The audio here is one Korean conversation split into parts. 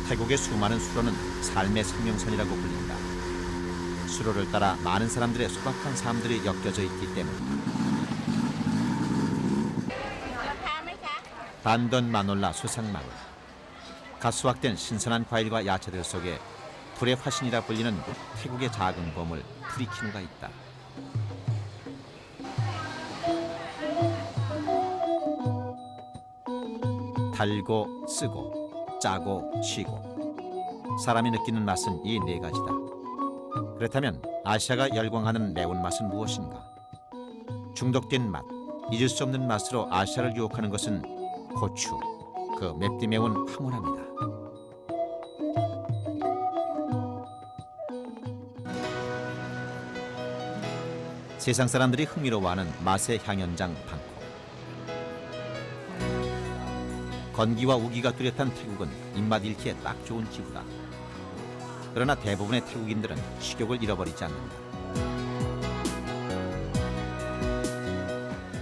태국의 수많은 수로는 삶의 생명선이라고 불린다. 수로를 따라 많은 사람들의 소박한 삶들이 엮여져 있기 때문이다. 반던 마놀라 수상마을. 갓 수확된 신선한 과일과 야채들 속에 불의 화신이라 불리는 태국의 작은 보물 프리키누가 있다. 달고 쓰고 짜고 쉬고 사람이 느끼는 맛은 이 네 가지다. 그렇다면 아시아가 열광하는 매운맛은 무엇인가? 중독된 맛, 잊을 수 없는 맛으로 아시아를 유혹하는 것은 고추, 그 맵디 매운 황홀함이다. 세상 사람들이 흥미로워하는 맛의 향연장 방콕. 건기와 우기가 뚜렷한 태국은 입맛 잃기에 딱 좋은 기후다. 그러나 대부분의 태국인들은 식욕을 잃어버리지 않는다.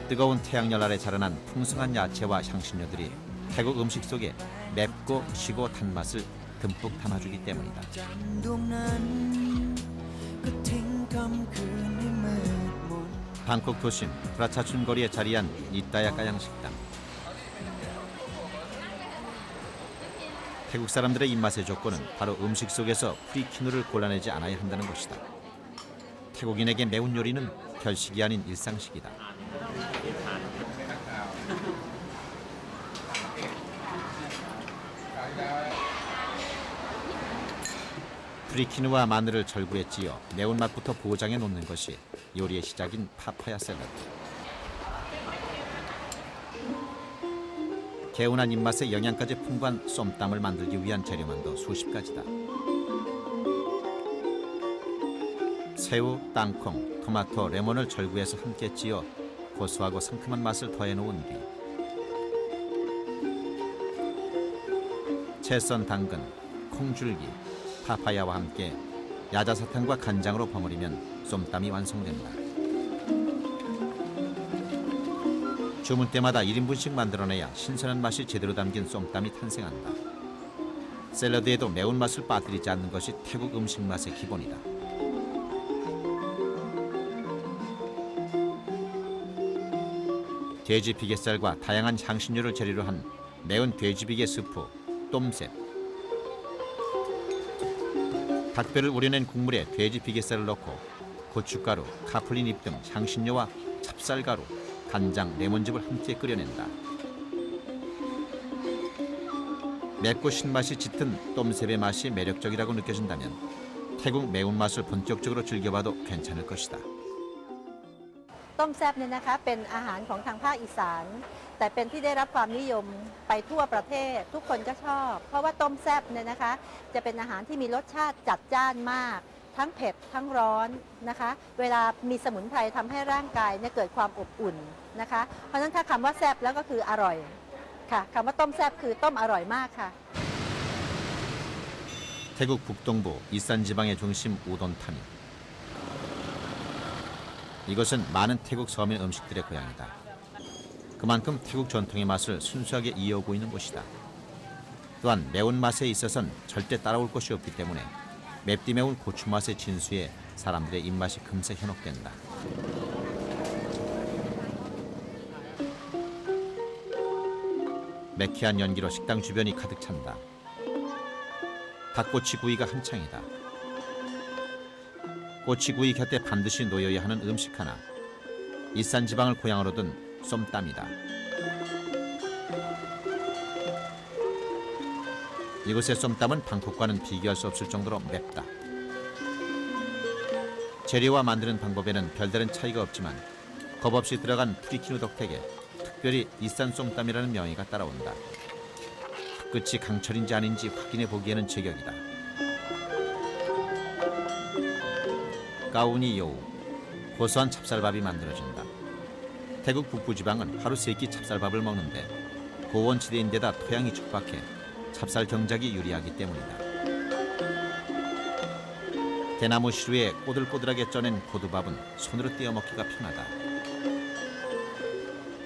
뜨거운 태양열 아래 자라난 풍성한 야채와 향신료들이 태국 음식 속에 맵고 시고 탄 맛을 듬뿍 담아주기 때문이다. 방콕 도심 프라차춘 거리에 자리한 이따야까양 식당. 태국 사람들의 입맛의 조건은 바로 음식 속에서 프리키누를 골라내지 않아야 한다는 것이다. 태국인에게 매운 요리는 별식이 아닌 일상식이다. 프리키누와 마늘을 절구에 찧어 매운맛부터 보장해 놓는 것이 요리의 시작인 파파야 샐러드. 개운한 입맛에 영양까지 풍부한 쏨땀을 만들기 위한 재료만도 수십 가지다. 새우, 땅콩, 토마토, 레몬을 절구해서 함께 찧어 고소하고 상큼한 맛을 더해놓은 뒤 채썬 당근, 콩줄기, 파파야와 함께 야자사탕과 간장으로 버무리면 쏨땀이 완성된다. 주문 때마다 1인분씩 만들어내야 신선한 맛이 제대로 담긴 쏨땀이 탄생한다. 샐러드에도 매운맛을 빠뜨리지 않는 것이 태국 음식 맛의 기본이다. 돼지 비계살과 다양한 향신료를 재료로 한 매운 돼지 비계 스프, 똠셉. 닭뼈를 우려낸 국물에 돼지 비계살을 넣고 고춧가루, 카플린 잎 등 향신료와 찹쌀가루, 간장, 레몬즙을 함께 끓여낸다. 맵고 신맛이 짙은 똠셉의 맛이 매력적이라고 느껴진다면 태국 매운맛을 본격적으로 즐겨봐도 괜찮을 것이다. ต้มแซ่บเนี่ยนะคะเป็นอาหารของทางภาคอีสานแต่เป็นที่ได้รับความนิยมไปทั่วประเทศทุกคนก็ชอบเพราะว่าต้มแซ่บเนี่ยนะคะจะเป็นอาหารที่มีรสชาติจัดจ้านมากทั้งเผ็ดทั้งร้อนนะคะเวลามีสมุนไพรทำให้ร่างกายเนี่ยเกิดความอบอุ่นนะคะเพราะฉะนั้นถ้าคำว่าแซ่บแล้วก็คืออร่อยค่ะคำว่าต้มแซ่บคือต้มอร่อยมากค่ะ 태국 북동부 이산 지방의 중심 우돈타니. 이것은 많은 태국 서민 음식들의 고향이다. 그만큼 태국 전통의 맛을 순수하게 이어오고 있는 곳이다. 또한 매운맛에 있어선 절대 따라올 것이 없기 때문에 맵디 매운 고추맛의 진수에 사람들의 입맛이 금세 현혹된다. 매캐한 연기로 식당 주변이 가득 찬다. 닭꼬치 구이가 한창이다. 꼬치구이 곁에 반드시 놓여야 하는 음식 하나. 이산 지방을 고향으로 둔 쏨땀이다. 이곳의 쏨땀은 방콕과는 비교할 수 없을 정도로 맵다. 재료와 만드는 방법에는 별다른 차이가 없지만 겁없이 들어간 프리키누 덕택에 특별히 이산 쏨땀이라는 명의가 따라온다. 끝이 강철인지 아닌지 확인해 보기에는 제격이다. 까우니 요우, 고소한 찹쌀밥이 만들어진다. 태국 북부지방은 하루 3끼 찹쌀밥을 먹는데 고원지대인데다 토양이 척박해 찹쌀 경작이 유리하기 때문이다. 대나무 시루에 꼬들꼬들하게 쪄낸 고두밥은 손으로 떼어 먹기가 편하다.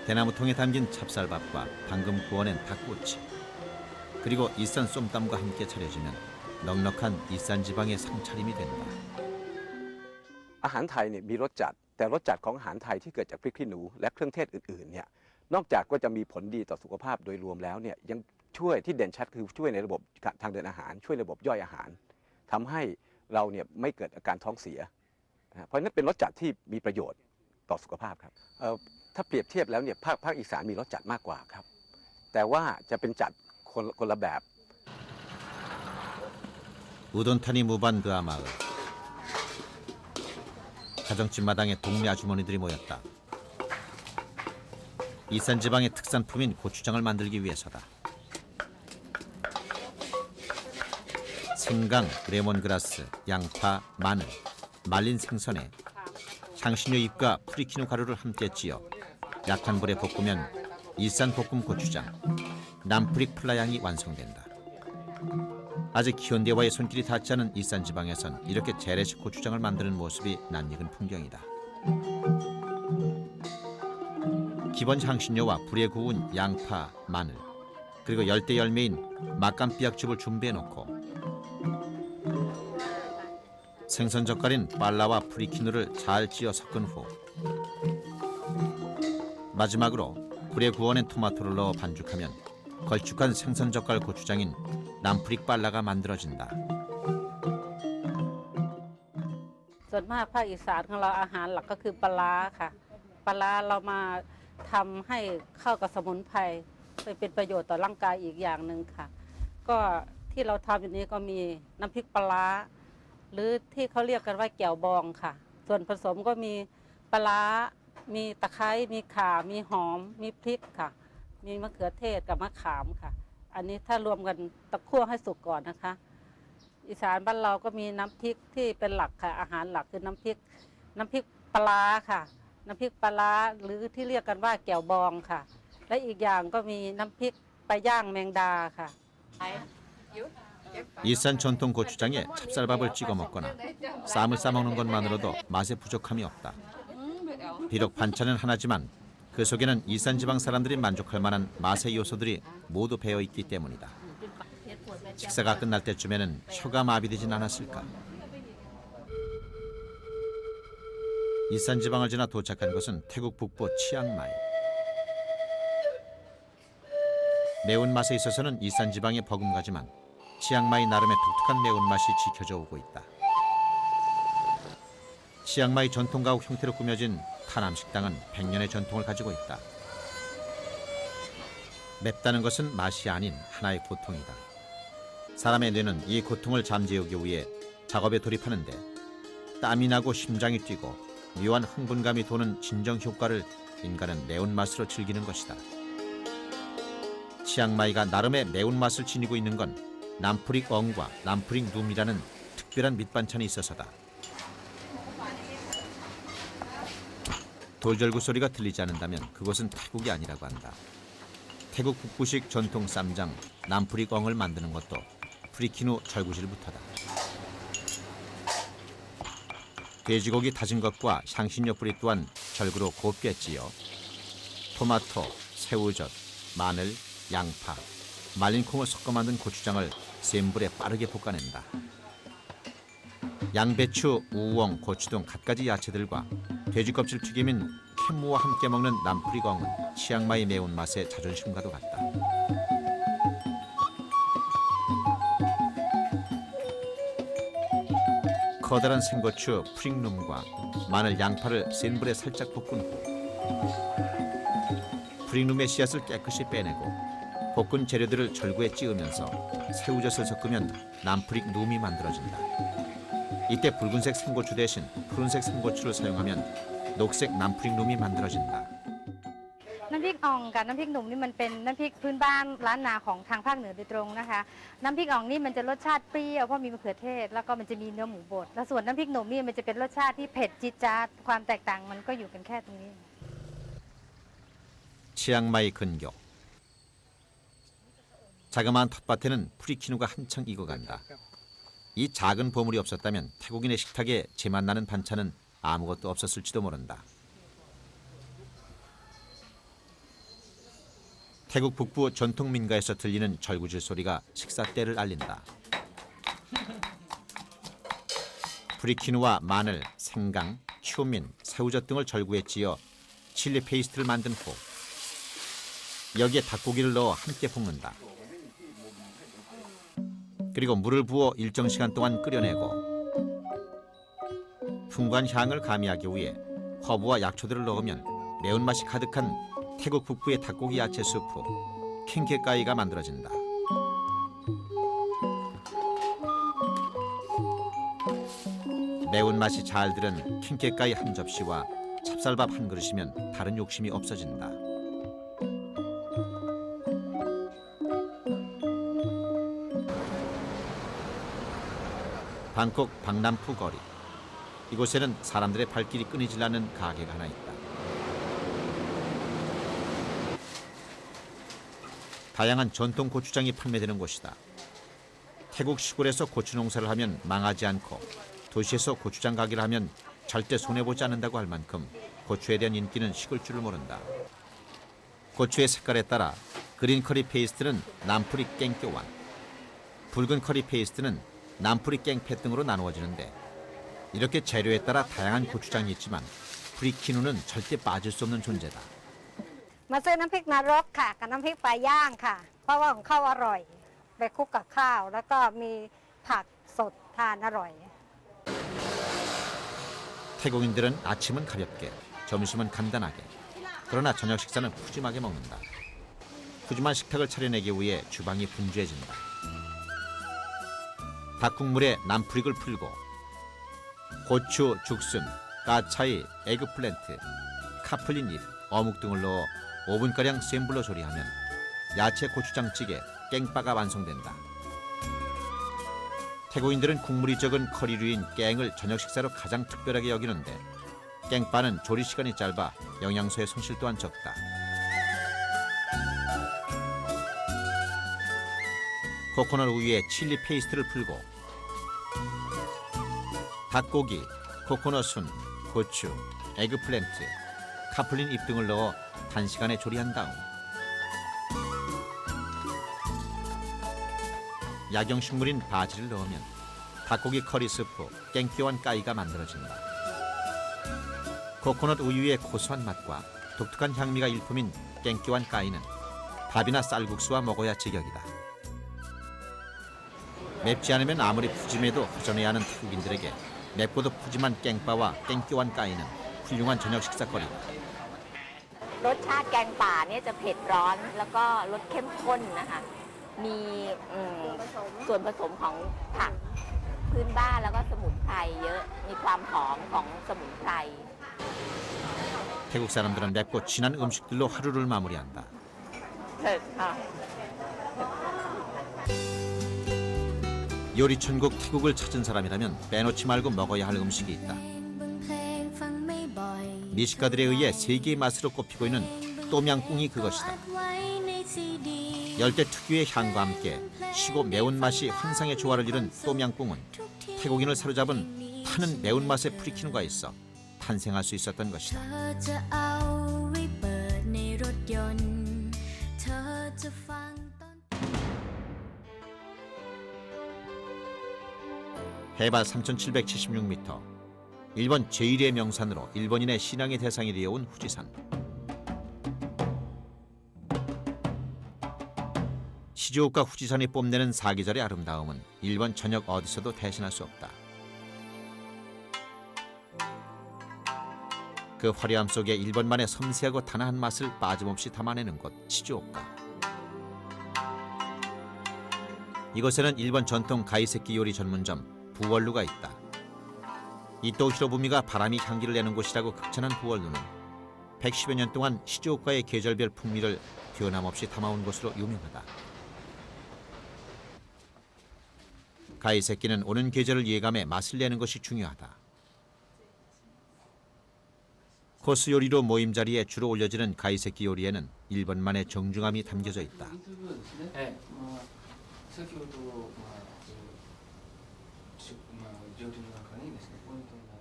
대나무통에 담긴 찹쌀밥과 방금 구워낸 닭꼬치, 그리고 이산 쏨땀과 함께 차려지면 넉넉한 이산 지방의 상차림이 된다. อาหารไทยเนี่ยมีรสจัดแต่รสจัดของอาหารไทยที่เกิดจากพริกขี้หนูและเครื่องเทศอื่นๆเนี่ยนอกจากก็จะมีผลดีต่อสุขภาพโดยรวมแล้วเนี่ยยังช่วยที่เด่นชัดคือช่วยในระบบทางเดินอาหารช่วยระบบย่อยอาหารทำให้เราเนี่ยไม่เกิดอาการท้องเสียนะเพราะฉะนั้นเป็นรสจัดที่มีประโยชน์ต่อสุขภาพครับถ้าเปรียบเทียบแล้วเนี่ยภาคอีสานมีรสจัดมากกว่าครับแต่ว่าจะเป็นจัดคนละแบบ 우돈탄이 무반 그 마을. 가정집 마당에 동네 아주머니들이 모였다. 이산 지방의 특산품인 고추장을 만들기 위해서다. 생강, 레몬그라스, 양파, 마늘, 말린 생선에 향신료 잎과 프리키누 가루를 함께 찌어 약한 불에 볶으면 일산 볶음 고추장, 남프릭 플라양이 완성된다. 아직 현대와의 손길이 닿지 않은 일산 지방에선 이렇게 재래식 고추장을 만드는 모습이 낯익은 풍경이다. 기본 향신료와 불에 구운 양파, 마늘, 그리고 열대 열매인 맛감비약즙을 준비해놓고 생선 젓갈인 빨라와 프리키누를 잘 찌어 섞은 후 마지막으로 불에 구워낸 토마토를 넣어 반죽하면 걸쭉한 생선 젓갈 고추장인 남프릭 빨라가 만들어진다. ส่วนมากภาคอีสานของเราอาหารหลักก็คือปลาร้าค่ะปลาร้าเรามาทำให้เข้ากับสมุนไพรไปเป็นประโยชน์ต่อร่างกายอีกอย่างหนึ่งค่ะก็ที่เราทำอยู่นี้ก็มีน้ำพริกปลาร้าหรือที่เขาเรียกกันว่าแจ่วบองค่ะส่วนผสมก็มีปลาร้ามีตะไคร้มีข่ามีหอมมีพริกค่ะมีมะเขือเทศกับมะขามค่ะอันนี้ถ้ารวมกันตะคั่วให้สุกก่อนนะคะอีสานบ้านเราก็มีน้ำพริกที่เป็นหลักค่ะอาหารหลักคือน้ำพริกปลาร้าค่ะน้ำพริกปลาร้าหรือที่เรียกกันว่าแจ่วบองค่ะและอีกอย่างก็มีน้ำพริกปลาย่างแมงดาค่ะ 일산 전통 고추장에 찹쌀밥을 찍어 먹거나 쌈을 싸먹는 것만으로도 맛에 부족함이 없다. 비록 반찬은 하나지만 그 속에는 일산 지방 사람들이 만족할 만한 맛의 요소들이 모두 배어 있기 때문이다. 식사가 끝날 때쯤에는 혀가 마비되진 않았을까. 일산 지방을 지나 도착한 곳은 태국 북부 치앙마이. 매운맛에 있어서는 일산 지방이 버금가지만 치앙마이 나름의 독특한 매운맛이 지켜져 오고 있다. 치앙마이 전통가옥 형태로 꾸며진 타남 식당은 100년의 전통을 가지고 있다. 맵다는 것은 맛이 아닌 하나의 고통이다. 사람의 뇌는 이 고통을 잠재우기 위해 작업에 돌입하는데 땀이 나고 심장이 뛰고 묘한 흥분감이 도는 진정 효과를 인간은 매운맛으로 즐기는 것이다. 치앙마이가 나름의 매운맛을 지니고 있는 건 남프릭 엉과 남프릭 눔이라는 특별한 밑반찬이 있어서다. 돌절구 소리가 들리지 않는다면 그곳은 태국이 아니라고 한다. 태국 북부식 전통 쌈장 남프릭 엉을 만드는 것도 프리키누 절구질부터다. 돼지고기 다진 것과 향신료 뿌리 또한 절구로 곱게 찌어 토마토, 새우젓, 마늘, 양파, 말린 콩을 섞어 만든 고추장을 센 불에 빠르게 볶아낸다. 양배추, 우엉, 고추 등 갖가지 야채들과 돼지 껍질 튀김인 캔무와 함께 먹는 남프리엉은 치앙마이 매운맛의 자존심과도 같다. 커다란 생고추, 프릭룸과 마늘, 양파를 센 불에 살짝 볶은 후 프릭룸의 씨앗을 깨끗이 빼내고 볶은 재료들을 절구에 찌으면서 새우젓을 섞으면 남프릭 눔이 만들어진다. 이때 붉은색 생고추 대신 푸른색 생고추를 사용하면 녹색 남프릭 눔이 만들어진다. น้ำพริกอ่องกับน้ำพริกหนุ่มนี่มันเป็นน้ำพริกพื้นบ้านล้านนาของทางภาคเหนือโดยตรงนะคะน้ำพริกอ่องนี่มันจะรสชาติเปรี้ยวเพราะมีมะเขือเทศแล้วก็มันจะมีเนื้อหมูบดแล้วส่วนน้ำพริกหนุ่มนี่มันจะเป็นรสชาติที่เผ็ดจี๊ดจ๊าดความแตกต่างมันก็อยู่กันแค่ตรงนี้ 치앙마이 근교. 자그마한 텃밭에는 프리키누가 한창 익어간다. 이 작은 보물이 없었다면 태국인의 식탁에 제맛 나는 반찬은 아무것도 없었을지도 모른다. 태국 북부 전통 민가에서 들리는 절구질 소리가 식사 때를 알린다. 프리키누와 마늘, 생강, 큐민, 새우젓 등을 절구에 찌어 칠리 페이스트를 만든 후 여기에 닭고기를 넣어 함께 볶는다. 그리고 물을 부어 일정 시간 동안 끓여내고 풍부한 향을 가미하기 위해 허브와 약초들을 넣으면 매운맛이 가득한 태국 북부의 닭고기 야채 수프 킹케까이가 만들어진다. 매운맛이 잘 들은 킹케까이 한 접시와 찹쌀밥 한 그릇이면 다른 욕심이 없어진다. 방콕 박람푸 거리. 이곳에는 사람들의 발길이 끊이질 않는 가게가 하나 있다. 다양한 전통 고추장이 판매되는 곳이다. 태국 시골에서 고추 농사를 하면 망하지 않고 도시에서 고추장 가게를 하면 절대 손해보지 않는다고 할 만큼 고추에 대한 인기는 식을 줄을 모른다. 고추의 색깔에 따라 그린 커리 페이스트는 남프리 깽교완, 붉은 커리 페이스트는 남프리 깽패 등으로 나누어지는데 이렇게 재료에 따라 다양한 고추장이 있지만 프리키누는 절대 빠질 수 없는 존재다. มาซื้อน้ำพริกนรกค่ะกับน้ำพริกปลาย่างค่ะเพราะว่าของเขาอร่อยไปคลุกกับข้าวแล้วก็มีผักสดทานอร่อย 태국인들은 아침은 가볍게, 점심은 간단하게, 그러나 저녁 식사는 푸짐하게 먹는다. 푸짐한 식탁을 차려내기 위해 주방이 분주해진다. 닭국물에 남프릭을 풀고 고추, 죽순, 까차이, 에그플랜트, 카플린 잎, 어묵 등을 넣어 5분가량 센 불로 조리하면 야채 고추장찌개 깽빠가 완성된다. 태국인들은 국물이 적은 커리류인 깽을 저녁 식사로 가장 특별하게 여기는데 깽빠는 조리 시간이 짧아 영양소의 손실 또한 적다. 코코넛 우유에 칠리 페이스트를 풀고 닭고기, 코코넛 순, 고추, 에그플랜트, 카플린 잎 등을 넣어 단시간에 조리한 다음 약용식물인 바지를 넣으면 닭고기 커리 스프 깽끼완 까이가 만들어진다. 코코넛 우유의 고소한 맛과 독특한 향미가 일품인 깽끼완 까이는 밥이나 쌀국수와 먹어야 제격이다. 맵지 않으면 아무리 푸짐해도 허전해야 하는 태국인들에게 맵고도 푸짐한 깽빠와 깽끼완 까이는 훌륭한 저녁 식사거리다. รสชาติแกงป่าเนี่ยจะเผ็ดร้อนแล้วก็รสเข้มข้นนะคะมีส่วนผสมของผักพื้นบ้านแล้วก็สมุนไพรเยอะมีความหอมของสมุนไพร 태국 사람들은 맵고 진한 음식들로 하루를 마무리한다. เผ็ดค่ะ 요리 천국 태국을 찾은 사람이라면 빼놓지 말고 먹어야 할 음식이 있다. 미식가들에 의해 세계의 맛으로 꼽히고 있는 똠양꿍이 그것이다. 열대 특유의 향과 함께 시고 매운맛이 환상의 조화를 이룬 똠양꿍은 태국인을 사로잡은 타는 매운맛의 프리키누가 있어 탄생할 수 있었던 것이다. 해발 3,776m, 일본 제1의 명산으로 일본인의 신앙의 대상이 되어온 후지산. 시즈오카 후지산이 뽐내는 사계절의 아름다움은 일본 전역 어디서도 대신할 수 없다. 그 화려함 속에 일본만의 섬세하고 단아한 맛을 빠짐없이 담아내는 곳 시즈오카. 이곳에는 일본 전통 가이세키 요리 전문점 부월루가 있다. 이토 히로부미가 바람이 향기를 내는 곳이라고 극찬한 부월루는 110여 년 동안 시즈오카의 계절별 풍미를 변함없이 담아온 곳으로 유명하다. 가이세키는 오는 계절을 예감해 맛을 내는 것이 중요하다. 코스 요리로 모임 자리에 주로 올려지는 가이세키 요리에는 일본만의 정중함이 담겨져 있다.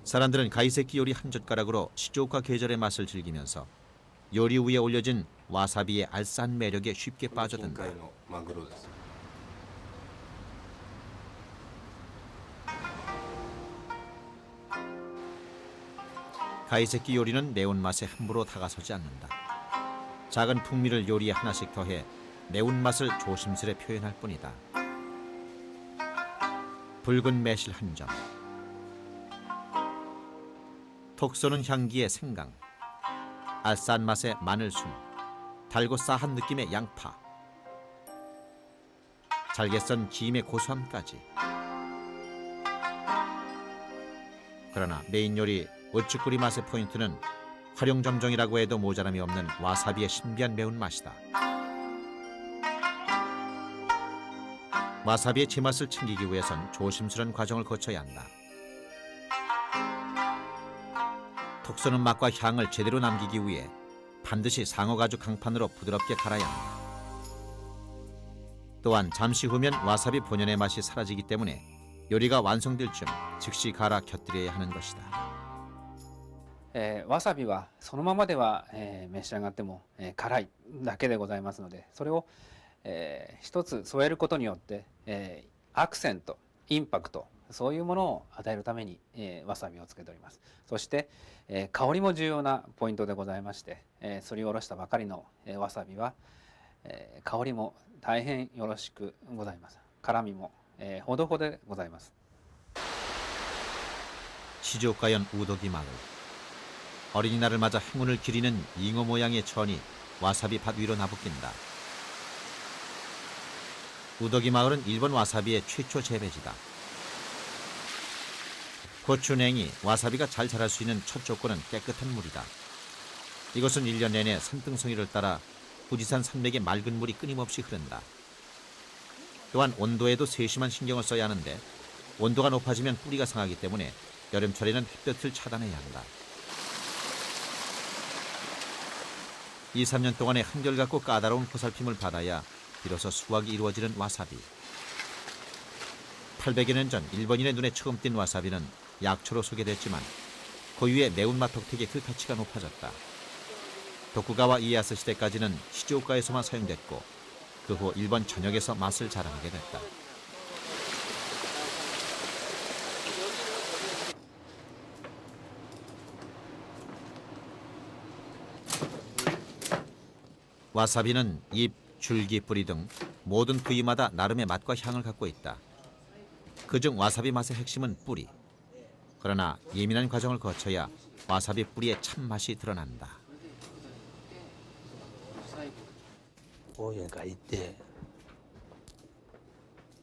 사람들은 가이세키 요리 한 젓가락으로 시즈오카 계절의 맛을 즐기면서 요리 위에 올려진 와사비의 알싸한 매력에 쉽게 빠져든다. 近海のマグロです。 가이세키 요리는 매운맛에 함부로 다가서지 않는다. 작은 풍미를 요리에 하나씩 더해 매운맛을 조심스레 표현할 뿐이다. 붉은 매실 한 점, 톡 쏘는 향기의 생강, 알싸한 맛의 마늘순, 달고 싸한 느낌의 양파, 잘게 썬 김의 고소함까지. 그러나 메인 요리 어쭈꾸리 맛의 포인트는 활용점정이라고 해도 모자람이 없는 와사비의 신비한 매운맛이다. 와사비의 제맛을 챙기기 위해선 조심스러운 과정을 거쳐야 한다. 톡 쏘는 맛과 향을 제대로 남기기 위해 반드시 상어가죽 강판으로 부드럽게 갈아야 한다. 또한 잠시 후면 와사비 본연의 맛이 사라지기 때문에 요리가 완성될 쯤 즉시 갈아 곁들여야 하는 것이다. わさびはそのままでは、召し上がっても、辛いだけでございますので、それを、一つ添えることによって、アクセント、インパクト、そういうものを与えるために、わさびをつけております。そして、香りも重要なポイントでございまして、すりおろしたばかりの、わさびは、香りも大変よろしくございます。辛みも、ほどほどでございます。 시조가연 우도기 마을. 어린이날을 맞아 행운을 기리는 잉어 모양의 천이 와사비 밭 위로 나부낀다. 우도기 마을은 일본 와사비의 최초 재배지다. 고추냉이, 와사비가 잘 자랄 수 있는 첫 조건은 깨끗한 물이다. 이곳은 1년 내내 산등성이를 따라 후지산 산맥의 맑은 물이 끊임없이 흐른다. 또한 온도에도 세심한 신경을 써야 하는데 온도가 높아지면 뿌리가 상하기 때문에 여름철에는 햇볕을 차단해야 한다. 2, 3년 동안의 한결같고 까다로운 보살핌을 받아야 비로소 수확이 이루어지는 와사비. 800여 년 전 일본인의 눈에 처음 띈 와사비는 약초로 소개됐지만 고유의 매운맛 덕택에 그 가치가 높아졌다. 도쿠가와 이에야스 시대까지는 시즈오카에서만 사용됐고 그 후 일본 전역에서 맛을 자랑하게 됐다. 와사비는 잎, 줄기, 뿌리 등 모든 부위마다 나름의 맛과 향을 갖고 있다. 그중 와사비 맛의 핵심은 뿌리. 그러나 예민한 과정을 거쳐야 와사비 뿌리의 참맛이 드러난다. 大分から行って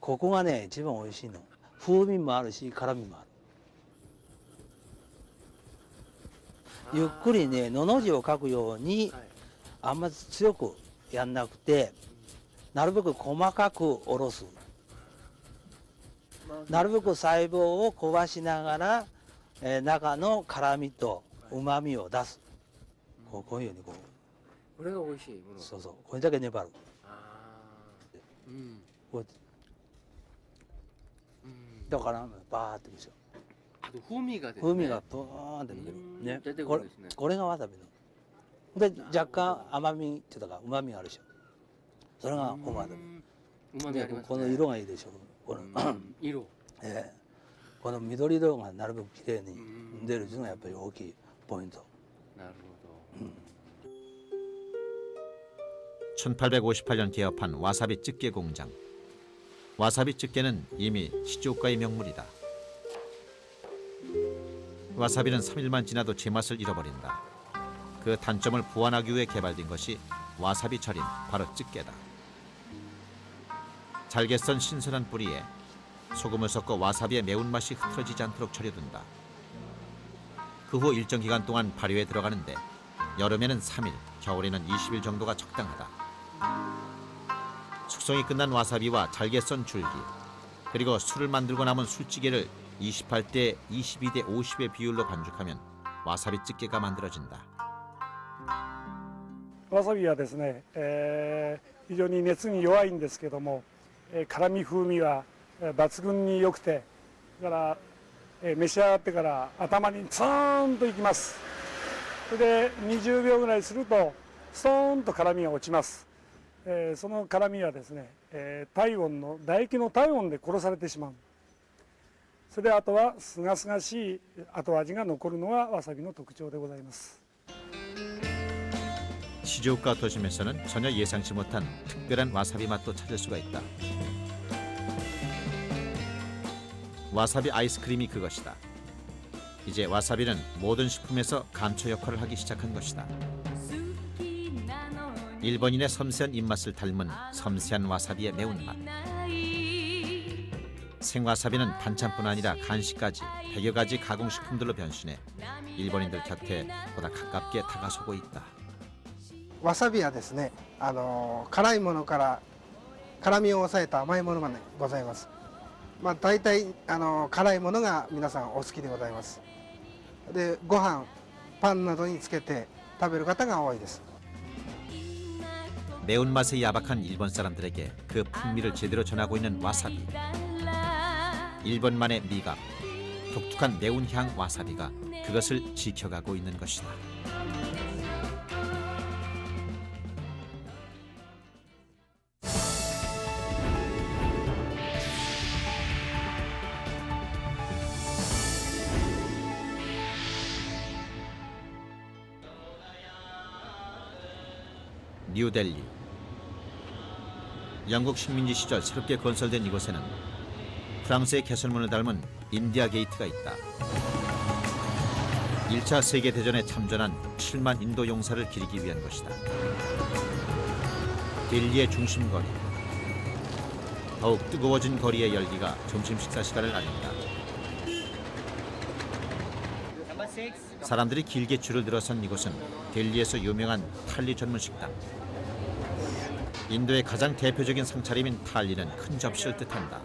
ここがね一番美味しいの。風味もあるし辛みもある。ゆっくりねのの字を書くようにあんまり強くやんなくてなるべく細かくおろす。なるべく細胞を壊しながら、中の辛みとうまみを出す。こういうふうにこう。 これが美味しいもの。そうそうこれだけ粘る。こうやってだからバーってくるでしょ。あと風味がですね。風味がブーンって抜けるね。出てくるんですね。これがわさびの。で若干甘みっていうか旨みがあるでしょ。それが本わさび。うまみありますね。この色がいいでしょ。この色。この緑色がなるべくきれいに出るっていうのがやっぱり大きいポイント。なるほど。 1858년 개업한 와사비 찌개 공장. 와사비 찌개는 이미 시조가의 명물이다. 와사비는 3일만 지나도 제맛을 잃어버린다. 그 단점을 보완하기 위해 개발된 것이 와사비 절임, 바로 찌개다. 잘게 썬 신선한 뿌리에 소금을 섞어 와사비의 매운맛이 흐트러지지 않도록 절여둔다. 그 후 일정 기간 동안 발효에 들어가는데 여름에는 3일, 겨울에는 20일 정도가 적당하다. 숙성이 끝난 와사비와 잘게 썬 줄기, 그리고 술을 만들고 남은 술찌개를 28대 22대 50의 비율로 반죽하면 와사비 찌개가 만들어진다. わさびはですね、非常に熱に弱いんですけども、辛み風味は抜群に良くて、だから、召し上がってから頭にツーンといきます。それで20秒ぐらいするとストーンと辛みが落ちます、その辛みはですね、体温の唾液の体温で殺されてしまう。それであとはすがすがしい後味が残るのがわさびの特徴でございます。 시즈오카 도심에서는 전혀 예상치 못한 특별한 와사비 맛도 찾을 수가 있다. 와사비 아이스크림이 그것이다. 이제 와사비는 모든 식품에서 감초 역할을 하기 시작한 것이다. 일본인의 섬세한 입맛을 닮은 섬세한 와사비의 매운맛. 생와사비는 반찬뿐 아니라 간식까지 100여 가지 가공식품들로 변신해 일본인들 곁에 보다 가깝게 다가서고 있다. わさびはですね、辛いものから辛みを抑えた甘いものまでございます。まあ大体辛いものが皆さんお好きでございます。で、ご飯、パンなどにつけて食べる方が多いです。 매운맛에 야박한 일본 사람들에게 그 풍미를 제대로 전하고 있는 와사비. 일본만의 미각, 독특한 매운 향 와사비가 그것을 지켜가고 있는 것이다. 뉴델리. 영국 식민지 시절 새롭게 건설된 이곳에는 프랑스의 개선문을 닮은 인디아 게이트가 있다. 1차 세계대전에 참전한 7만 인도 용사를 기리기 위한 것이다. 델리의 중심거리. 더욱 뜨거워진 거리의 열기가 점심 식사 시간을 알린다. 사람들이 길게 줄을 들어선 이곳은 델리에서 유명한 탈리 전문 식당. 인도의 가장 대표적인 상차림인 탈리는 큰 접시를 뜻한다.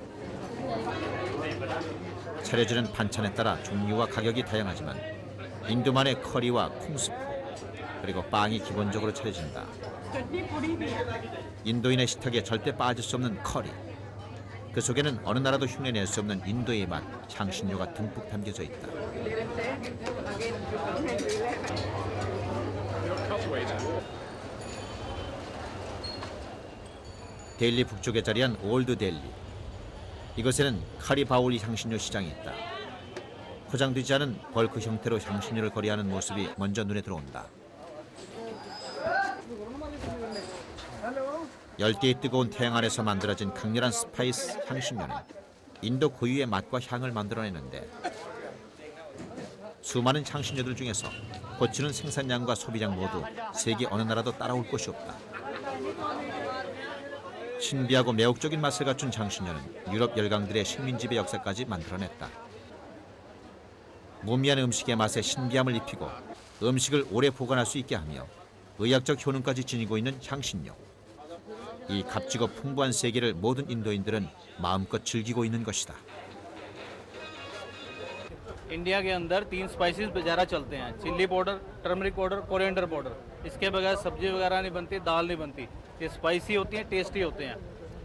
차려지는 반찬에 따라 종류와 가격이 다양하지만 인도만의 커리와 콩스프 그리고 빵이 기본적으로 차려진다. 인도인의 식탁에 절대 빠질 수 없는 커리. 그 속에는 어느 나라도 흉내낼 수 없는 인도의 맛, 향신료가 듬뿍 담겨져 있다. 델리 북쪽에 자리한 올드 델리. 이곳에는 카리바울리 향신료 시장이 있다. 포장되지 않은 벌크 형태로 향신료를 거래하는 모습이 먼저 눈에 들어온다. 열대의 뜨거운 태양 아래서 만들어진 강렬한 스파이스 향신료는 인도 고유의 맛과 향을 만들어내는데 수많은 향신료들 중에서 고치는 생산량과 소비량 모두 세계 어느 나라도 따라올 곳이 없다. 신비하고 매혹적인 맛을 갖춘 향신료는 유럽 열강들의 식민지배 역사까지 만들어냈다. 무미한 음식의 맛에 신비함을 입히고 음식을 오래 보관할 수 있게 하며 의학적 효능까지 지니고 있는 향신료. 이 값지고 풍부한 세계를 모든 인도인들은 마음껏 즐기고 있는 것이다. इंडिया के अंदर 3 स्पाइसेस ज़्यादा चलते हैं, chilli powder, turmeric powder, coriander powder. इसके बगैर सब्जी वगैरह नहीं बनती, दाल नहीं बनती। ये स्पाइसी होती हैं, टेस्टी होते हैं।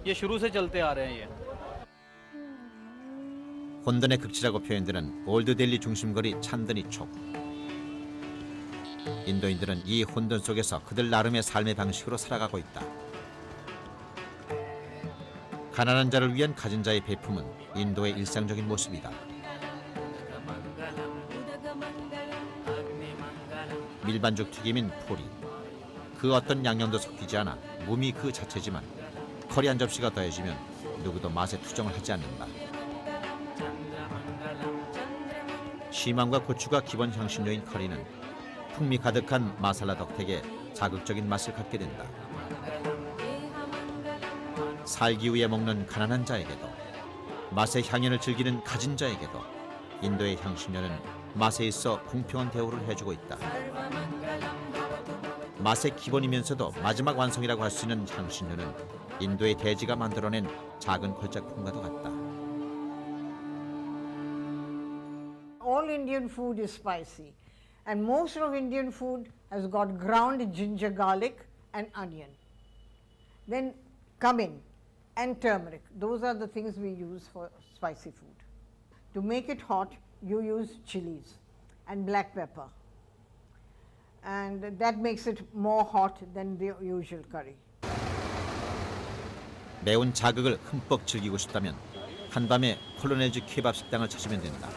ये शुरू से चलते आ रहे हैं ये। 혼돈의 극치라고 표현되는 올드 델리 중심거리 찬드니 촉. 인도인들은 이 혼돈 속에서 그들 나름의 삶의 방식으로 살아가고 있다. 가난한 자를 위한 가진 자의 배품은 인도의 일상적인 모습이다. 밀반죽 튀김인 포리. 그 어떤 양념도 섞이지 않아 몸이 그 자체지만 커리 한 접시가 더해지면 누구도 맛에 투정을 하지 않는다. 시망과 고추가 기본 향신료인 커리는 풍미 가득한 마살라 덕택에 자극적인 맛을 갖게 된다. 살기 위해 먹는 가난한 자에게도 맛의 향연을 즐기는 가진 자에게도 인도의 향신료는 맛에 있어 공평한 대우를 해주고 있다. 맛의 기본이면서도 마지막 완성이라고 할 수 있는 향신료는 인도의 대지가 만들어낸 작은 걸작품과도 같다. All Indian food is spicy, and most of Indian food has got ground ginger, garlic, and onion. Then cumin and turmeric. Those are the things we use for spicy food. To make it hot, you use chilies and black pepper. and that makes it more hot than the usual curry. 매운 자극을 흠뻑 즐기고 싶다면 한밤에 폴로네즈 케밥 식당을 찾으면 된다.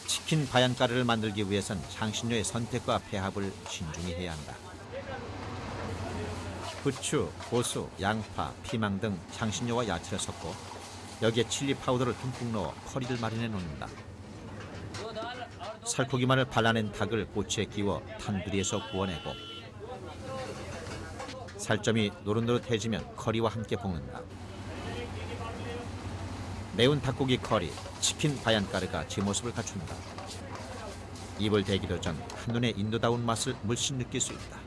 치킨 바얀가르를 만들기 위해선 향신료의 선택과 배합을 신중히 해야 한다. 부추, 고수, 양파, 피망 등 향신료와 야채를 섞고 여기에 칠리 파우더를 듬뿍 넣어 커리를 마련해 놓는다. 살코기만을 발라낸 닭을 꼬치에 끼워 탄두리에서 구워내고 살점이 노릇노릇해지면 커리와 함께 볶는다. 매운 닭고기 커리, 치킨 바얀가르가 제 모습을 갖춘다. 입을 대기도 전 한눈에 인도다운 맛을 물씬 느낄 수 있다.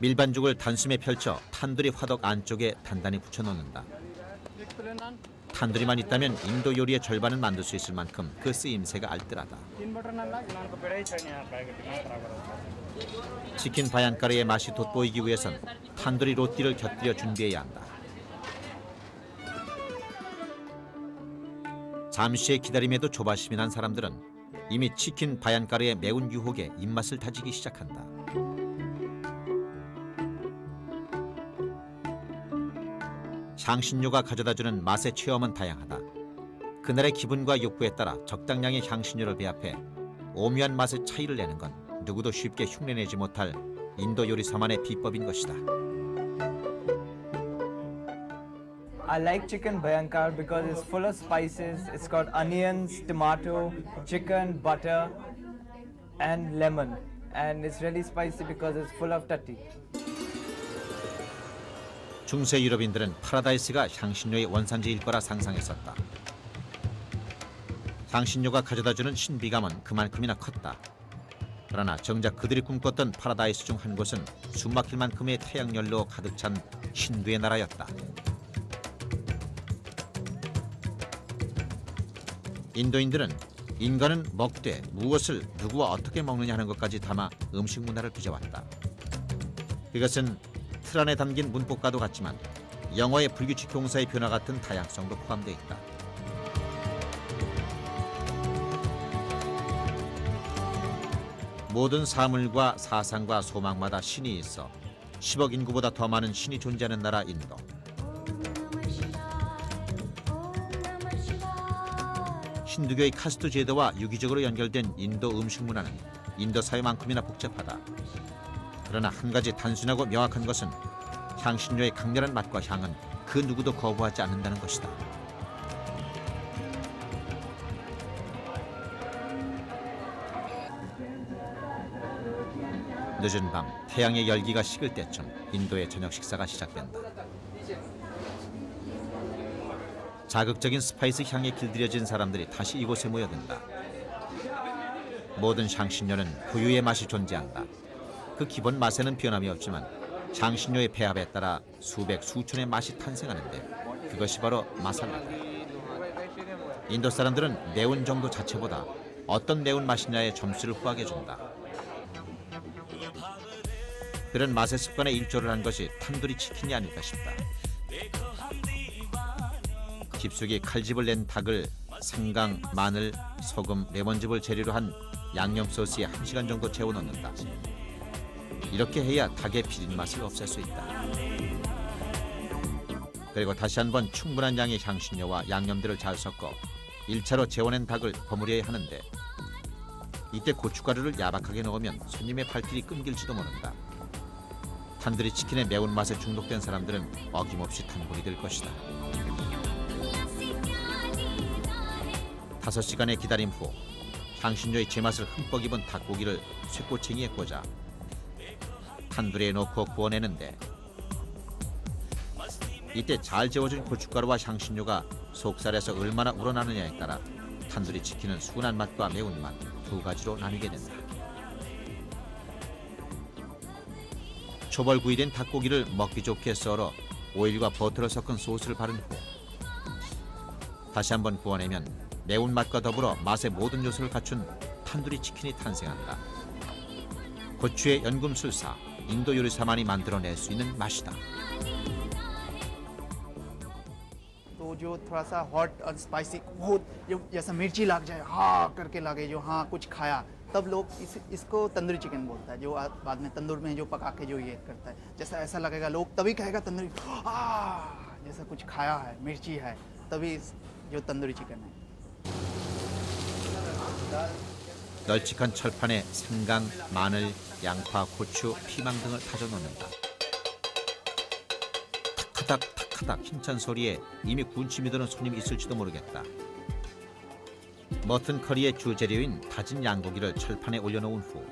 밀반죽을 단숨에 펼쳐 탄두리 화덕 안쪽에 단단히 붙여놓는다. 탄두리만 있다면 인도 요리의 절반은 만들 수 있을 만큼 그 쓰임새가 알뜰하다. 치킨 바얀가르의 맛이 돋보이기 위해선 탄두리 로띠를 곁들여 준비해야 한다. 잠시의 기다림에도 조바심이 난 사람들은 이미 치킨 바얀가르의 매운 유혹에 입맛을 다지기 시작한다. 향신료가 가져다주는 맛의 체험은 다양하다. 그날의 기분과 욕구에 따라 적당량의 향신료를 배합해 오묘한 맛의 차이를 내는 건 누구도 쉽게 흉내내지 못할 인도 요리사만의 비법인 것이다. I like chicken bayankar because it's full of spices. It's got onions, tomato, chicken, butter, and lemon. And it's really spicy because it's full of tatti. 중세 유럽인들은 파라다이스가 향신료의 원산지일 거라 상상했었다. 향신료가 가져다주는 신비감은 그만큼이나 컸다. 그러나 정작 그들이 꿈꿨던 파라다이스 중 한 곳은 숨막힐 만큼의 태양열로 가득 찬 힌두의 나라였다. 인도인들은 인간은 먹되 무엇을 누구와 어떻게 먹느냐 하는 것까지 담아 음식 문화를 빚어왔다. 이것은 틀 안에 담긴 문법과도 같지만 영어의 불규칙 동사의 변화 같은 다양성도 포함되어 있다. 모든 사물과 사상과 소망마다 신이 있어 10억 인구보다 더 많은 신이 존재하는 나라 인도. 힌두교의 카스트 제도와 유기적으로 연결된 인도 음식 문화는 인도 사회만큼이나 복잡하다. 그러나 한 가지 단순하고 명확한 것은 향신료의 강렬한 맛과 향은 그 누구도 거부하지 않는다는 것이다. 늦은 밤 태양의 열기가 식을 때쯤 인도의 저녁 식사가 시작된다. 자극적인 스파이스 향에 길들여진 사람들이 다시 이곳에 모여든다. 모든 향신료는 고유의 맛이 존재한다. 그 기본 맛에는 변함이 없지만 향신료의 배합에 따라 수백 수천의 맛이 탄생하는데 그것이 바로 마살라다. 인도 사람들은 매운 정도 자체보다 어떤 매운 맛이냐에 점수를 후하게 준다. 그런 맛의 습관에 일조를 한 것이 탄두리 치킨이 아닐까 싶다. 깊숙이 칼집을 낸 닭을 생강, 마늘, 소금, 레몬즙을 재료로 한 양념 소스에 1시간 정도 재워 넣는다. 이렇게 해야 닭의 비린 맛을 없앨 수 있다. 그리고 다시 한번 충분한 양의 향신료와 양념들을 잘 섞어 1차로 재워낸 닭을 버무려야 하는데 이때 고춧가루를 야박하게 넣으면 손님의 발길이 끊길지도 모른다. 탄두리 치킨의 매운맛에 중독된 사람들은 어김없이 단골이 될 것이다. 5시간의 기다림 후 향신료의 제맛을 흠뻑 입은 닭고기를 쇠꼬챙이에 꽂아 탄두리에 넣고 구워내는데 이때 잘 재워진 고춧가루와 향신료가 속살에서 얼마나 우러나느냐에 따라 탄두리 치킨은 순한 맛과 매운맛 두 가지로 나뉘게 된다. 초벌 구이된 닭고기를 먹기 좋게 썰어 오일과 버터를 섞은 소스를 바른 후 다시 한번 구워내면 매운맛과 더불어 맛의 모든 요소를 갖춘 탄두리 치킨이 탄생한다. 고추의 연금술사, 인도 요리사만이 만들어낼 수 있는 맛이다. तो जो थोड़ा सा हॉट और स्पाइसी वो जो जैसा मिर्ची लग जाए हाँ करके लगे जो हाँ कुछ खाया, तब लोग इसको तंदूरी चिकन बोलता है। जो बाद में तंदूर में जो पका के जो ये करता है, जैसा ऐसा लगेगा लोग तभी कहेगा तंदूरी, जैसा कुछ खाया है, मिर्ची है, तभी जो तंदूरी चिकन है। 널찍한 철판에 생강, 마늘, 양파, 고추, 피망 등을 다져 놓는다. 탁하닥 탁하닥 힘찬 소리에 이미 군침이 도는 손님이 있을지도 모르겠다. 머튼 커리의 주재료인 다진 양고기를 철판에 올려놓은 후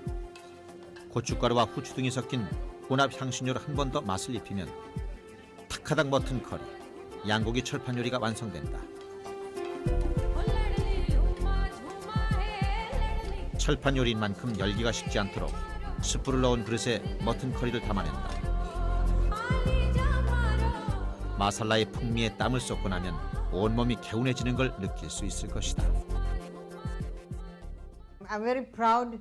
고춧가루와 후추 등이 섞인 혼합 향신료를 한 번 더 맛을 입히면 탁하닥 머튼 커리, 양고기 철판 요리가 완성된다. 철판 요리인 만큼 열기가 식지 않도록 숯불을 넣은 그릇에 머튼 커리를 담아낸다. 마살라의 풍미에 땀을 쏟고 나면 온몸이 개운해지는 걸 느낄 수 있을 것이다. I'm very proud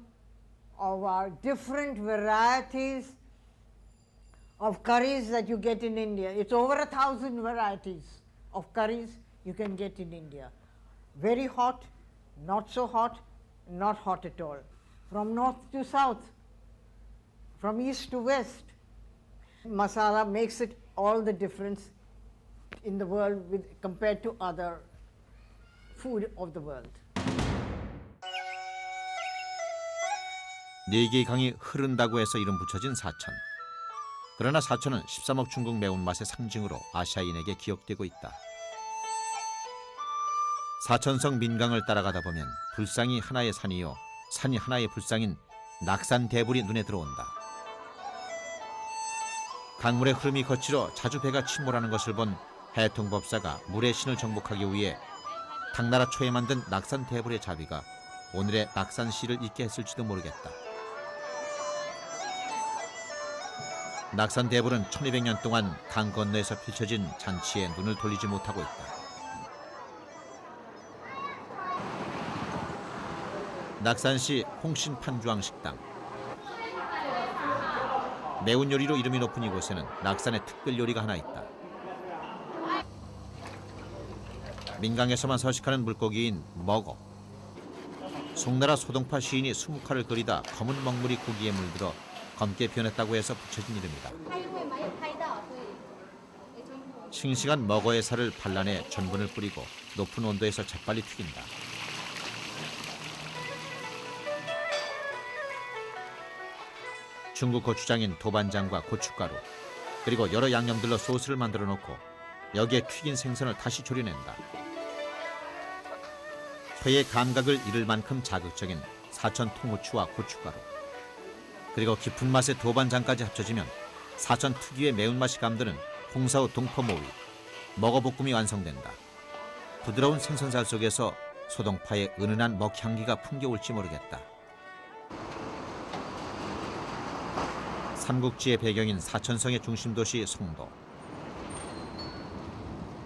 of our different varieties of curries that you get in India. It's over 1,000 varieties of curries you can get in India. Very hot, not so hot, not hot at all. From north to south, from east to west. Masala makes it all the difference in the world compared to other food of the world. 네 개의 강이 흐른다고 해서 이름 붙여진 사천. 그러나 사천은 13억 중국 매운맛의 상징으로 아시아인에게 기억되고 있다. 사천성 민강을 따라가다 보면 불상이 하나의 산이요 산이 하나의 불상인 낙산대불이 눈에 들어온다. 강물의 흐름이 거칠어 자주 배가 침몰하는 것을 본 해통법사가 물의 신을 정복하기 위해 당나라 초에 만든 낙산대불의 자비가 오늘의 낙산시를 잇게 했을지도 모르겠다. 낙산대불은 1200년 동안 강 건너에서 펼쳐진 잔치에 눈을 돌리지 못하고 있다. 낙산시 홍신판주항식당. 매운 요리로 이름이 높은 이곳에는 낙산의 특별 요리가 하나 있다. 민강에서만 서식하는 물고기인 먹어. 송나라 소동파 시인이 20칼을 그리다 검은 먹물이 고기에 물들어 검게 변했다고 해서 붙여진 이름이다. 싱싱한 먹어의 살을 발라내 전분을 뿌리고 높은 온도에서 재빨리 튀긴다. 중국 고추장인 도반장과 고춧가루 그리고 여러 양념들로 소스를 만들어 놓고 여기에 튀긴 생선을 다시 졸여낸다. 혀의 감각을 잃을 만큼 자극적인 사천 통후추와 고춧가루 그리고 깊은 맛의 도반장까지 합쳐지면 사천 특유의 매운맛이 감도는 홍사우 동포모위 먹어볶음이 완성된다. 부드러운 생선살 속에서 소동파의 은은한 먹향기가 풍겨올지 모르겠다. 삼국지의 배경인 사천성의 중심도시 송도.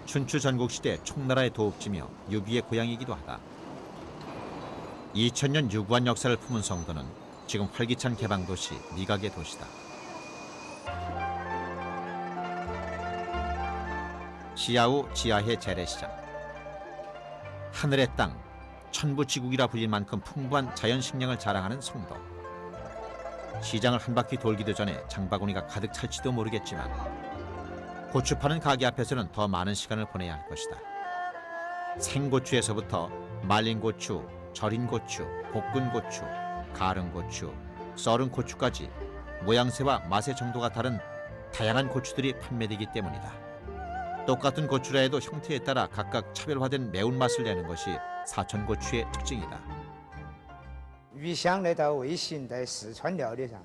춘추 전국시대 총나라의 도읍지며 유비의 고향이기도 하다. 2000년 유구한 역사를 품은 송도는 지금 활기찬 개방도시, 미각의 도시다. 시야우 지하해 재래시장. 하늘의 땅, 천부지국이라 불릴 만큼 풍부한 자연식량을 자랑하는 송도. 시장을 한 바퀴 돌기도 전에 장바구니가 가득 찰지도 모르겠지만 고추 파는 가게 앞에서는 더 많은 시간을 보내야 할 것이다. 생고추에서부터 말린 고추, 절인 고추, 볶은 고추, 가른 고추, 썰은 고추까지 모양새와 맛의 정도가 다른 다양한 고추들이 판매되기 때문이다. 똑같은 고추라 해도 형태에 따라 각각 차별화된 매운맛을 내는 것이 사천 고추의 특징이다. 鱼香那道味型在四川料理上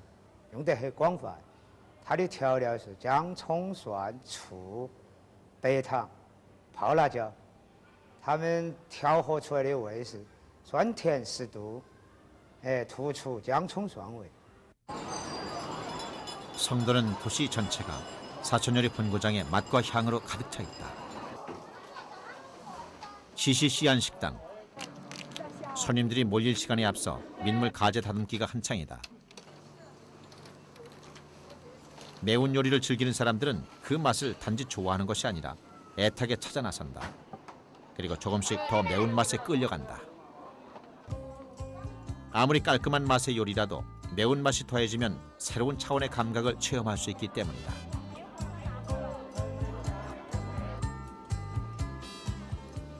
用得很广泛，它的调料是姜、葱、蒜、醋、白糖、泡辣椒，它们调和出来的味是酸甜适度，突出姜葱蒜味。 성도는 도시 전체가 사천요리 본고장의 맛과 향으로 가득 차 있다. 시시시한 식당. 손님들이 몰릴 시간에 앞서 민물 가재 다듬기가 한창이다. 매운 요리를 즐기는 사람들은 그 맛을 단지 좋아하는 것이 아니라 애타게 찾아 나선다. 그리고 조금씩 더 매운맛에 끌려간다. 아무리 깔끔한 맛의 요리라도 매운맛이 더해지면 새로운 차원의 감각을 체험할 수 있기 때문이다.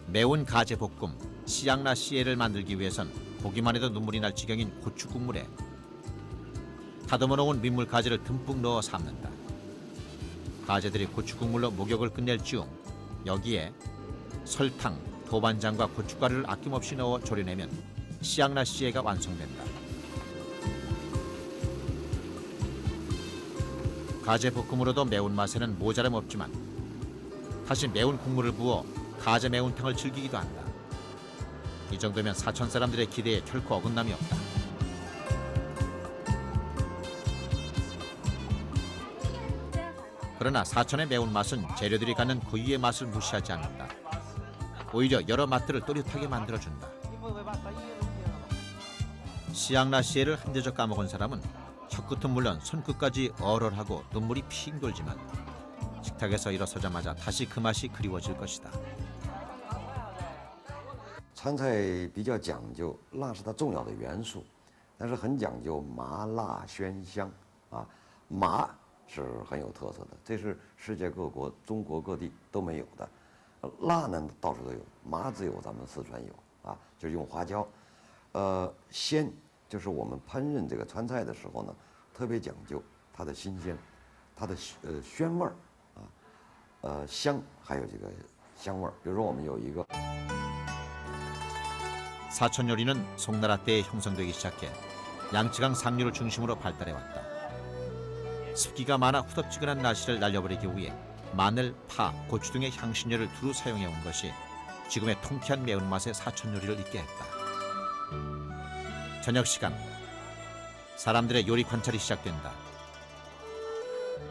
매운 가재볶음 시양나 씨에를 만들기 위해선 보기만 해도 눈물이 날 지경인 고추 국물에 다듬어 놓은 민물 가재를 듬뿍 넣어 삶는다. 가재들이 고추 국물로 목욕을 끝낼 중 여기에 설탕,豆반장과 고춧가루를 아낌없이 넣어 졸여내면 시양나 씨에가 완성된다. 가재 볶음으로도 매운맛에는 모자람 없지만 다시 매운 국물을 부어 가재 매운탕을 즐기기도 한다. 이 정도면 사천 사람들의 기대에 결코 어긋남이 없다. 그러나 사천의 매운맛은 재료들이 갖는 고유의 맛을 무시하지 않는다. 오히려 여러 맛들을 또렷하게 만들어준다. 시양나 씨에를 한 대접 까먹은 사람은 혀끝은 물론 손끝까지 얼얼하고 눈물이 핑 돌지만 식탁에서 일어서자마자 다시 그 맛이 그리워질 것이다. 川菜比较讲究，辣是它重要的元素，但是很讲究麻辣鲜香啊，麻是很有特色的，这是世界各国、中国各地都没有的。辣呢到处都有，麻只有咱们四川有啊，就是用花椒。鲜就是我们烹饪这个川菜的时候呢，特别讲究它的新鲜，它的鲜味儿啊，香还有这个香味儿。比如说我们有一个。 사천 요리는 송나라 때에 형성되기 시작해 양쯔강 상류를 중심으로 발달해왔다. 습기가 많아 후덥지근한 날씨를 날려버리기 위해 마늘, 파, 고추 등의 향신료를 두루 사용해온 것이 지금의 통쾌한 매운맛의 사천 요리를 있게 했다. 저녁 시간, 사람들의 요리 관찰이 시작된다.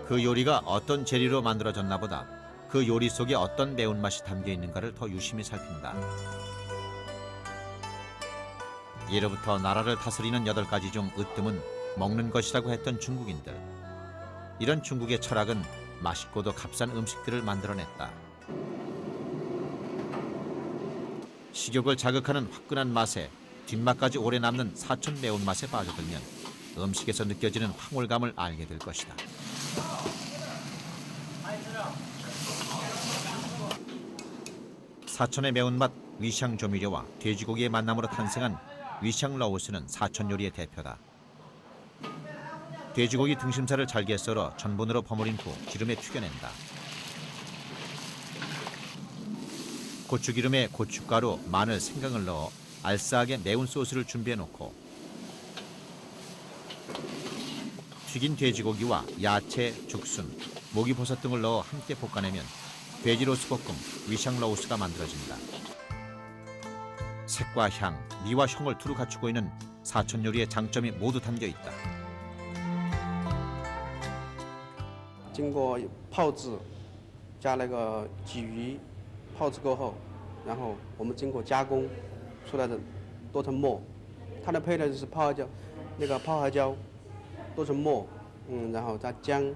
그 요리가 어떤 재료로 만들어졌나 보다 그 요리 속에 어떤 매운맛이 담겨 있는가를 더 유심히 살핀다. 예로부터 나라를 다스리는 8가지 중 으뜸은 먹는 것이라고 했던 중국인들. 이런 중국의 철학은 맛있고도 값싼 음식들을 만들어냈다. 식욕을 자극하는 화끈한 맛에 뒷맛까지 오래 남는 사천 매운맛에 빠져들면 음식에서 느껴지는 황홀감을 알게 될 것이다. 사천의 매운맛 위샹 조미료와 돼지고기의 만남으로 탄생한 위샹 러우스는 사천 요리의 대표다. 돼지고기 등심살을 잘게 썰어 전분으로 버무린 후 기름에 튀겨낸다. 고추기름에 고춧가루, 마늘, 생강을 넣어 알싸하게 매운 소스를 준비해 놓고 튀긴 돼지고기와 야채, 죽순, 모기버섯 등을 넣어 함께 볶아내면 돼지 로스 볶음 위샹 러우스가 만들어진다. 색과 향, 미와 형을 두루 갖추고 있는 사천 요리의 장점이 모두 담겨 있다. 经过泡制，加那个鲫鱼泡制过后，然后我们经过加工出来的剁成末，它的配料就是泡椒，那个泡花椒剁成末，然后加姜、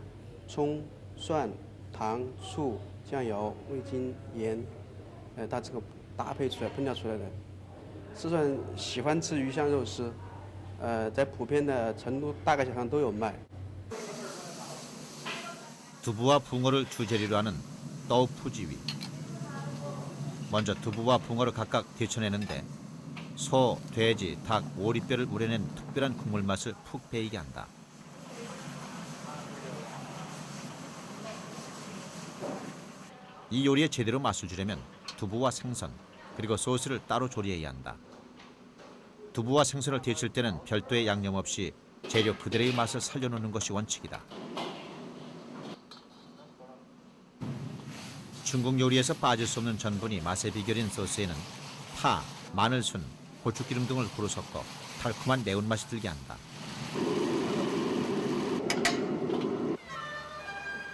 葱、蒜、糖、醋、酱油、味精、盐，它这个搭配出来烹调出来的。四川人喜欢吃鱼香肉丝，在普遍的成都大街小巷都有卖。 두부와 붕어를 주재료로 하는 떠우푸지위. 먼저 두부와 붕어를 각각 데쳐내는데 소, 돼지, 닭, 오리뼈를 우려낸 특별한 국물 맛을 푹 배이게 한다. 이 요리에 제대로 맛을 주려면 두부와 생선 그리고 소스를 따로 조리해야 한다. 두부와 생선을 데칠 때는 별도의 양념 없이 재료 그대로의 맛을 살려놓는 것이 원칙이다. 중국 요리에서 빠질 수 없는 전분이 맛의 비결인 소스에는 파, 마늘순, 고추기름 등을 고루 섞어 달콤한 매운맛이 들게 한다.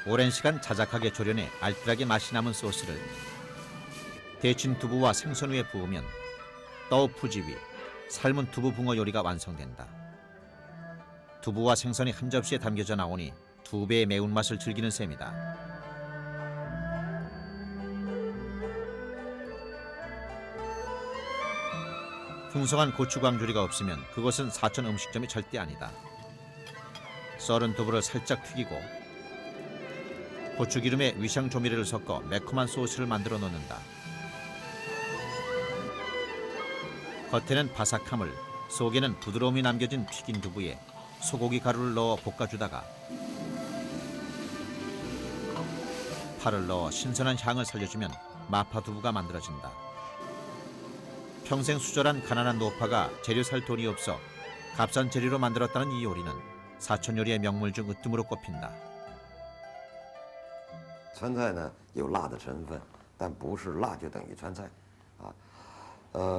오랜 시간 자작하게 졸여내 알뜰하게 맛이 남은 소스를 데친 두부와 생선 위에 부으면 떠우푸지위, 삶은 두부 붕어 요리가 완성된다. 두부와 생선이 한 접시에 담겨져 나오니 2배의 매운맛을 즐기는 셈이다. 풍성한 고추 광주리가 없으면 그것은 사천 음식점이 절대 아니다. 썰은 두부를 살짝 튀기고 고추기름에 위샹 조미료를 섞어 매콤한 소스를 만들어 놓는다. 겉에는 바삭함을, 속에는 부드러움이 남겨진 튀긴 두부에 소고기 가루를 넣어 볶아주다가 파를 넣어 신선한 향을 살려주면 마파두부가 만들어진다. 평생 수절한 가난한 노파가 재료 살 돈이 없어 값싼 재료로 만들었다는 이 요리는 사천 요리의 명물 중 으뜸으로 꼽힌다. 川菜呢有辣的成分，但不是辣就等于川菜，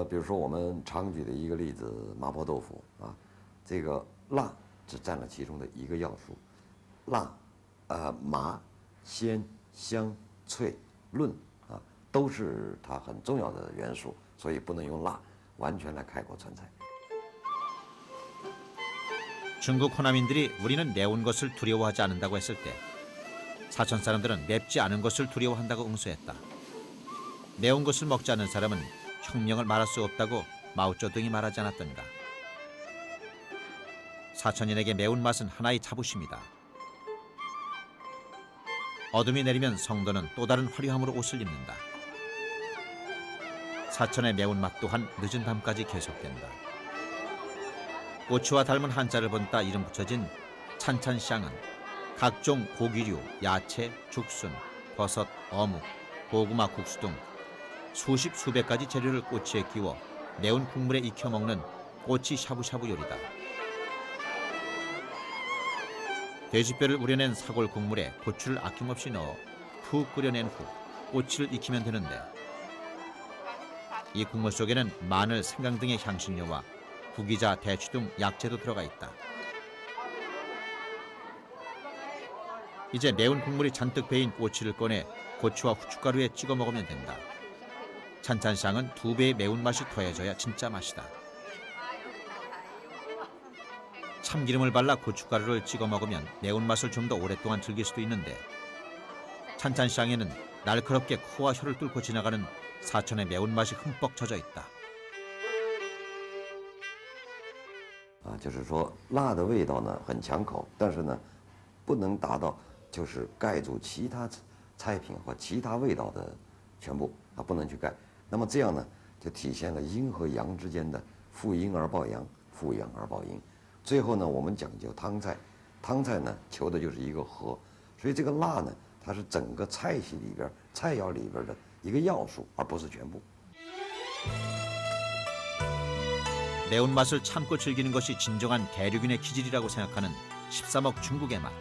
比如说我们常举的一个例子，麻婆豆腐啊，这个辣只占了其中的一个要素，辣，麻、鲜、香、脆、润啊，都是它很重要的元素，所以不能用辣完全来概括川菜。 중국 호남인들이 우리는 매운 것을 두려워하지 않는다고 했을 때 사천 사람들은 맵지 않은 것을 두려워한다고 응수했다. 매운 것을 먹지 않는 사람은 혁명을 말할 수 없다고 마오쩌둥이 말하지 않았던가. 사천인에게 매운맛은 하나의 자부심이다. 어둠이 내리면 성도는 또 다른 화려함으로 옷을 입는다. 사천의 매운맛 또한 늦은 밤까지 계속된다. 고추와 닮은 한자를 본따 이름 붙여진 찬찬샹은 각종 고기류, 야채, 죽순, 버섯, 어묵, 고구마 국수 등 수십 수백 가지 재료를 꼬치에 끼워 매운 국물에 익혀 먹는 꼬치 샤브샤브 요리다. 돼지뼈를 우려낸 사골 국물에 고추를 아낌없이 넣어 푹 끓여낸 후 꼬치를 익히면 되는데 이 국물 속에는 마늘, 생강 등의 향신료와 구기자, 대추 등 약재도 들어가 있다. 이제 매운 국물이 잔뜩 배인 꼬치를 꺼내 고추와 후춧가루에 찍어 먹으면 된다. 찬찬샹은 2배의 매운맛이 더해져야 진짜 맛이다. 참기름을 발라 고춧가루를 찍어 먹으면 매운맛을 좀 더 오랫동안 즐길 수도 있는데 찬찬샹에는 날카롭게 코와 혀를 뚫고 지나가는 사천의 매운맛이 흠뻑 젖어 있다. 就是说辣的味道呢很抢口，但是呢，不能达到就是盖住其他菜品和其他味道的全部，不能去盖。那么这样呢，就体现了阴和阳之间的负阴而抱阳，负阳而抱阴。最后呢，我们讲究汤菜，汤菜呢求的就是一个和，所以这个辣呢，它是整个菜系里边、菜肴里边的一个要素，而不是全部。 매운맛을 참고 즐기는 것이 진정한 대륙인의 기질이라고 생각하는 13억 중국의 맛.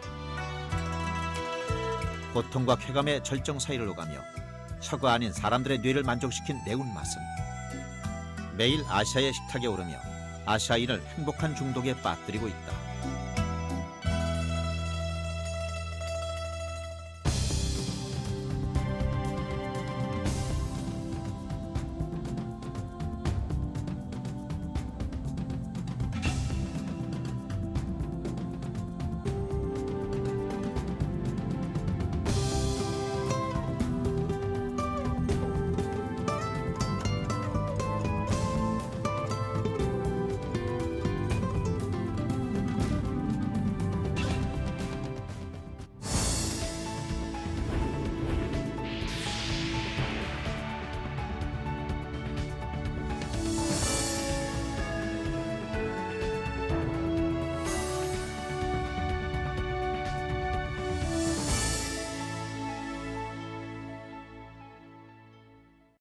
고통과 쾌감의 절정 사이를 오가며 혀가 아닌 사람들의 뇌를 만족시킨 매운맛은 매일 아시아의 식탁에 오르며 아시아인을 행복한 중독에 빠뜨리고 있다.